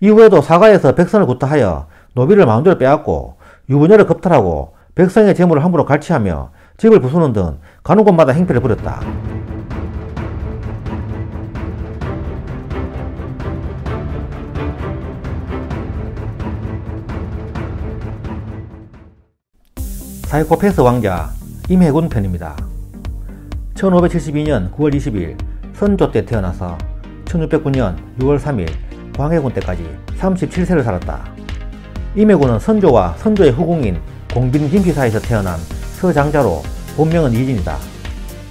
이후에도 사가에서 백성을 구타하여 노비를 마음대로 빼앗고 유부녀를 겁탈하고 백성의 재물을 함부로 갈취하며 집을 부수는 등 가는 곳마다 행패를 부렸다. 사이코패스 왕자 임해군 편입니다. 1572년 9월 20일 선조 때 태어나서 1609년 6월 3일 광해군 때까지 37세를 살았다. 임해군은 선조와 선조의 후궁인 공빈 김씨 사이에서 태어난 서장자로 본명은 이진이다.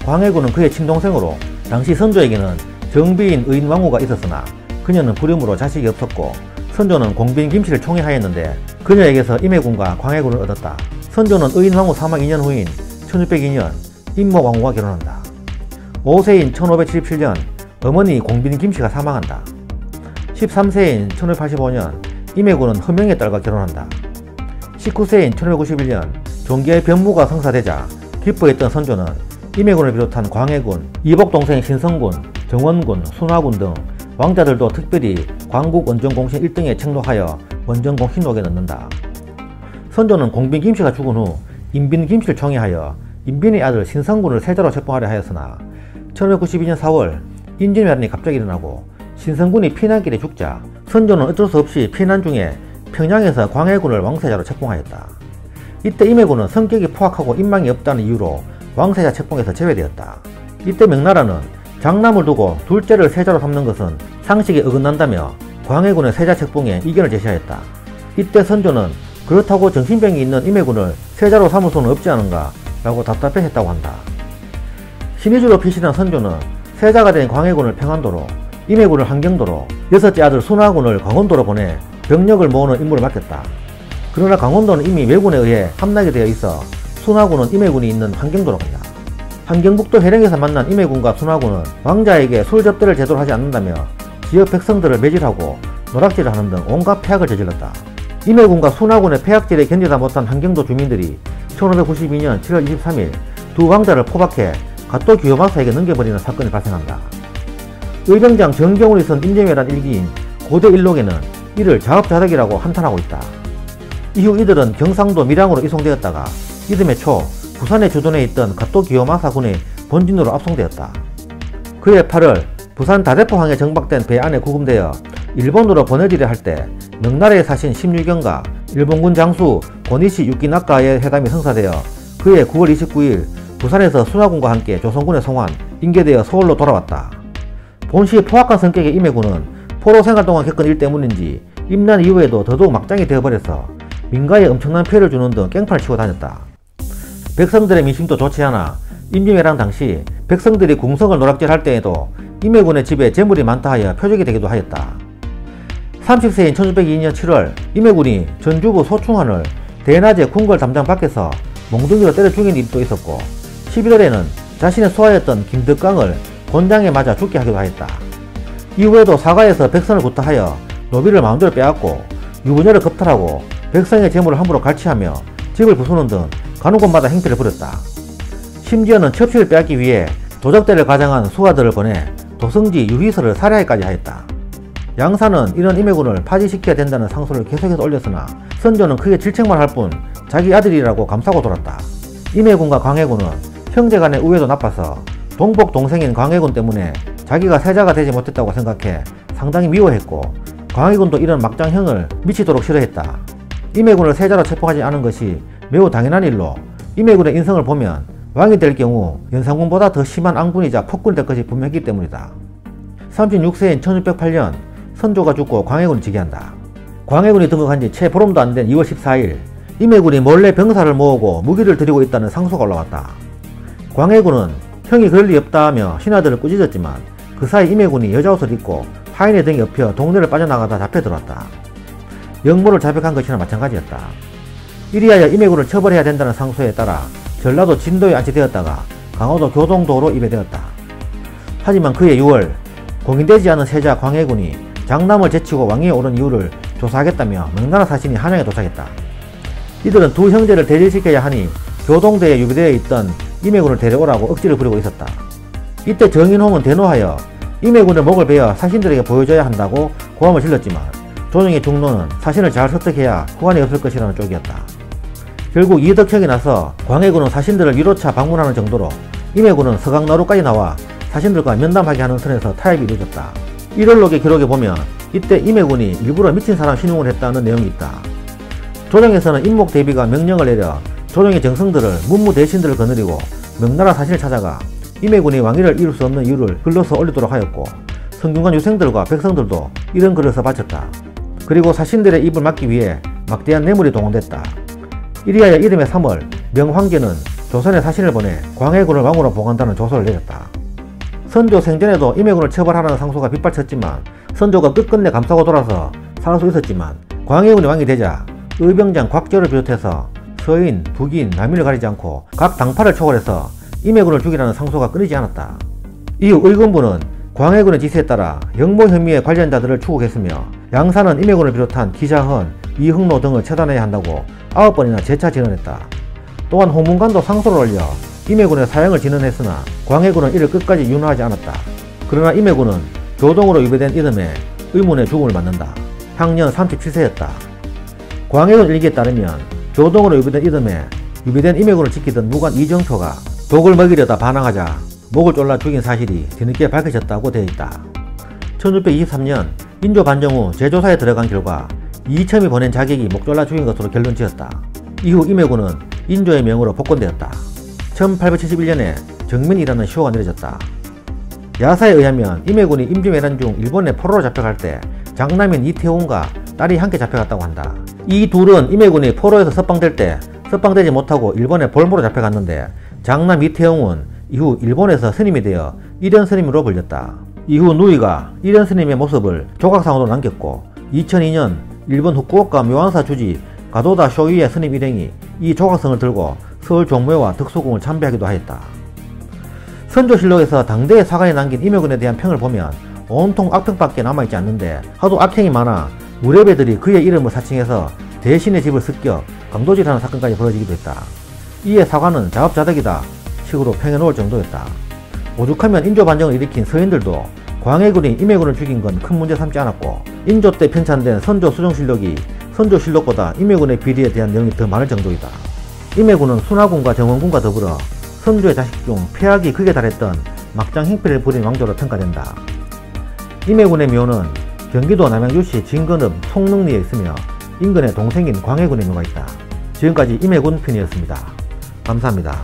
광해군은 그의 친동생으로 당시 선조에게는 정비인 의인 왕후가 있었으나 그녀는 불임으로 자식이 없었고 선조는 공빈 김씨를 총애하였는데 그녀에게서 임해군과 광해군을 얻었다. 선조는 의인 왕후 사망 2년 후인 1602년 임모 왕후와 결혼한다. 5세인 1577년 어머니 공빈 김씨가 사망한다. 13세인 1585년 임해군은 허명의 딸과 결혼한다. 19세인 1591년 종기의 변무가 성사되자 기뻐했던 선조는 임해군을 비롯한 광해군, 이복동생 신성군, 정원군, 순화군 등 왕자들도 특별히 광국 원정공신 1등에 책록하여 원정공 hin록에 넣는다. 선조는 공빈 김씨가 죽은 후 인빈 김씨를 총애하여 인빈의 아들 신성군을 세자로 책봉하려 하였으나 1592년 4월 인진왜란이 갑자기 일어나고 신성군이 피난길에 죽자 선조는 어쩔 수 없이 피난 중에 평양에서 광해군을 왕세자로 책봉하였다. 이때 임해군은 성격이 포악하고 인망이 없다는 이유로 왕세자 책봉에서 제외되었다. 이때 명나라는 장남을 두고 둘째를 세자로 삼는 것은 상식에 어긋난다며 광해군의 세자 책봉에 이견을 제시하였다. 이때 선조는 그렇다고 정신병이 있는 임해군을 세자로 삼을 수는 없지 않은가 라고 답답해했다고 한다. 신의주로 피신한 선조는 세자가 된 광해군을 평안도로, 임해군을 함경도로, 여섯째 아들 순화군을 강원도로 보내 병력을 모으는 임무를 맡겼다. 그러나 강원도는 이미 왜군에 의해 함락이 되어 있어 순화군은 임해군이 있는 함경도로 간다. 함경북도 해령에서 만난 임해군과 순화군은 왕자에게 술 접대를 제대로 하지 않는다며 지역 백성들을 매질하고 노락질을 하는 등 온갖 폐악을 저질렀다. 임해군과 순화군의 폐악질에 견디다 못한 함경도 주민들이 1592년 7월 23일 두 왕자를 포박해 갓도 기요마사에게 넘겨버리는 사건이 발생한다. 의병장 정경훈이 쓴 인진왜란 일기인 고대일록에는 이를 자업자득이라고 한탄하고 있다. 이후 이들은 경상도 밀양으로 이송되었다가 이듬해 초 부산에 주둔해 있던 갓도 기요마사군의 본진으로 압송되었다. 그해 8월 부산 다대포항에 정박된 배 안에 구금되어 일본으로 보내지려 할 때 명나라의 사신 심유경과 일본군 장수 고니시 유키나카의 회담이 성사되어 그해 9월 29일 부산에서 순화군과 함께 조선군에 송환, 인계되어 서울로 돌아왔다. 본시 포악한 성격의 임해군은 포로 생활 동안 겪은 일 때문인지 임난 이후에도 더더욱 막장이 되어버려서 민가에 엄청난 피해를 주는 등 깽판을 치고 다녔다. 백성들의 민심도 좋지 않아 임진왜란 당시 백성들이 궁성을 노락질할 때에도 임해군의 집에 재물이 많다 하여 표적이 되기도 하였다. 30세인 1602년 7월 임해군이 전주부 소충환을 대낮에 궁궐 담장 밖에서 몽둥이로 때려 죽인 일도 있었고 11월에는 자신의 소아였던 김덕강을 곤장에 맞아 죽게 하기도 하였다. 이후에도 사가에서 백성을 구타하여 노비를 마음대로 빼앗고 유부녀를 겁탈하고 백성의 재물을 함부로 갈취하며 집을 부수는 등 가는 곳마다 행패를 부렸다. 심지어는 첩시를 빼앗기 위해 도적대를 가장한 수하들을 보내 도성지 유희설을 살해하기까지 하였다. 양사는 이런 임해군을 파지시켜야 된다는 상소를 계속해서 올렸으나 선조는 크게 질책만 할 뿐 자기 아들이라고 감싸고 돌았다. 임해군과 광해군은 형제간의 우애도 나빠서 동복 동생인 광해군 때문에 자기가 세자가 되지 못했다고 생각해 상당히 미워했고 광해군도 이런 막장형을 미치도록 싫어했다. 임해군을 세자로 체포하지 않은 것이 매우 당연한 일로 임해군의 인성을 보면 왕이 될 경우 연산군보다 더 심한 앙군이자 폭군이 될 것이 분명했기 때문이다. 36세인 1608년 선조가 죽고 광해군이 즉위한다. 광해군이 등극한 지 채 보름도 안 된 2월 14일 임해군이 몰래 병사를 모으고 무기를 들이고 있다는 상소가 올라왔다. 광해군은 형이 그럴 리 없다 하며 신하들을 꾸짖었지만 그 사이 임해군이 여자옷을 입고 하인의 등에 엎여 동네를 빠져나가다 잡혀들어왔다. 영모를 자백한 것이나 마찬가지였다. 이리하여 임해군을 처벌해야 된다는 상소에 따라 전라도 진도에 안치되었다가 강화도 교동도로 입회되었다. 하지만 그해 6월 공인되지 않은 세자 광해군이 장남을 제치고 왕위에 오른 이유를 조사하겠다며 명나라 사신이 한양에 도착했다. 이들은 두 형제를 대질시켜야 하니 교동대에 유비되어 있던 임해군을 데려오라고 억지를 부리고 있었다. 이때 정인홍은 대노하여 임해군의 목을 베어 사신들에게 보여줘야 한다고 고함을 질렀지만 조정의 중론은 사신을 잘 설득해야 후환이 없을 것이라는 쪽이었다. 결국 이덕형이 나서 광해군은 사신들을 위로차 방문하는 정도로 임해군은 서강나루까지 나와 사신들과 면담하게 하는 선에서 타협이 이루어졌다. 1월록의 기록에 보면 이때 임해군이 일부러 미친 사람 신용을 했다는 내용이 있다. 조정에서는 임목대비가 명령을 내려 조정의 정성들을 문무대신들을 거느리고 명나라 사신을 찾아가 임해군이 왕위를 이룰 수 없는 이유를 글로써 올리도록 하였고, 성균관 유생들과 백성들도 이런 글을 써바쳤다. 그리고 사신들의 입을 막기 위해 막대한 뇌물이 동원됐다. 이리하여 이듬해 3월 명황제는 조선에 사신을 보내 광해군을 왕으로 봉한다는 조서를 내렸다. 선조 생전에도 임해군을 처벌하라는 상소가 빗발쳤지만 선조가 끝끝내 감싸고 돌아서 살 수 있었지만, 광해군이 왕이 되자 의병장 곽저를 비롯해서 서인, 북인, 남인을 가리지 않고 각 당파를 초월해서 임해군을 죽이라는 상소가 끊이지 않았다. 이후 의금부는 광해군의 지시에 따라 영모 혐의의 관련자들을 추국했으며 양사는 임해군을 비롯한 기자헌, 이흥로 등을 처단해야 한다고 9번이나 재차 진언했다. 또한 홍문관도 상소를 올려 임해군의 사형을 진언했으나 광해군은 이를 끝까지 윤호하지 않았다. 그러나 임해군은 교동으로 유배된 이듬해 의문의 죽음을 맞는다. 향년 37세였다. 광해군 일기에 따르면 교동으로 유배된 이듬해 유배된 임해군을 지키던 무관 이정표가 독을 먹이려다 반항하자 목을 졸라 죽인 사실이 뒤늦게 밝혀졌다고 되어 있다. 1623년 인조 반정 후 재조사에 들어간 결과 이첨이 보낸 자객이 목 졸라 죽인 것으로 결론 지었다. 이후 임해군은 인조의 명으로 복권되었다. 1871년에 정민이라는 시호가 내려졌다. 야사에 의하면 임해군이 임진왜란 중 일본에 포로로 잡혀갈 때 장남인 이태홍과 딸이 함께 잡혀갔다고 한다. 이 둘은 임해군이 포로에서 석방될 때 석방되지 못하고 일본에 볼모로 잡혀갔는데, 장남 이태홍은 이후 일본에서 스님이 되어 일현 스님으로 불렸다. 이후 누이가 일현 스님의 모습을 조각상으로 남겼고, 2002년 일본 후쿠오카 묘안사 주지 가도다 쇼유의 스님 일행이 이 조각성을 들고 서울 종묘와 덕수궁을 참배하기도 하였다. 선조실록에서 당대의 사관이 남긴 임해군에 대한 평을 보면 온통 악평밖에 남아있지 않는데, 하도 악행이 많아 무례배들이 그의 이름을 사칭해서 대신의 집을 습격, 강도질하는 사건까지 벌어지기도 했다. 이에 사관은 자업자득이다 식으로 평해놓을 정도였다. 오죽하면 인조 반정을 일으킨 서인들도 광해군이 임해군을 죽인 건 큰 문제 삼지 않았고, 인조 때 편찬된 선조 수정실록이 선조실록보다 임해군의 비리에 대한 내용이 더 많을 정도이다. 임해군은 순하군과 정원군과 더불어 선조의 자식 중 폐악이 극에 달했던 막장 행패를 부린 왕조로 평가된다. 임해군의 묘는 경기도 남양주시 진건읍 송릉리에 있으며 인근에 동생인 광해군의 묘가 있다. 지금까지 임해군 편이었습니다. 감사합니다.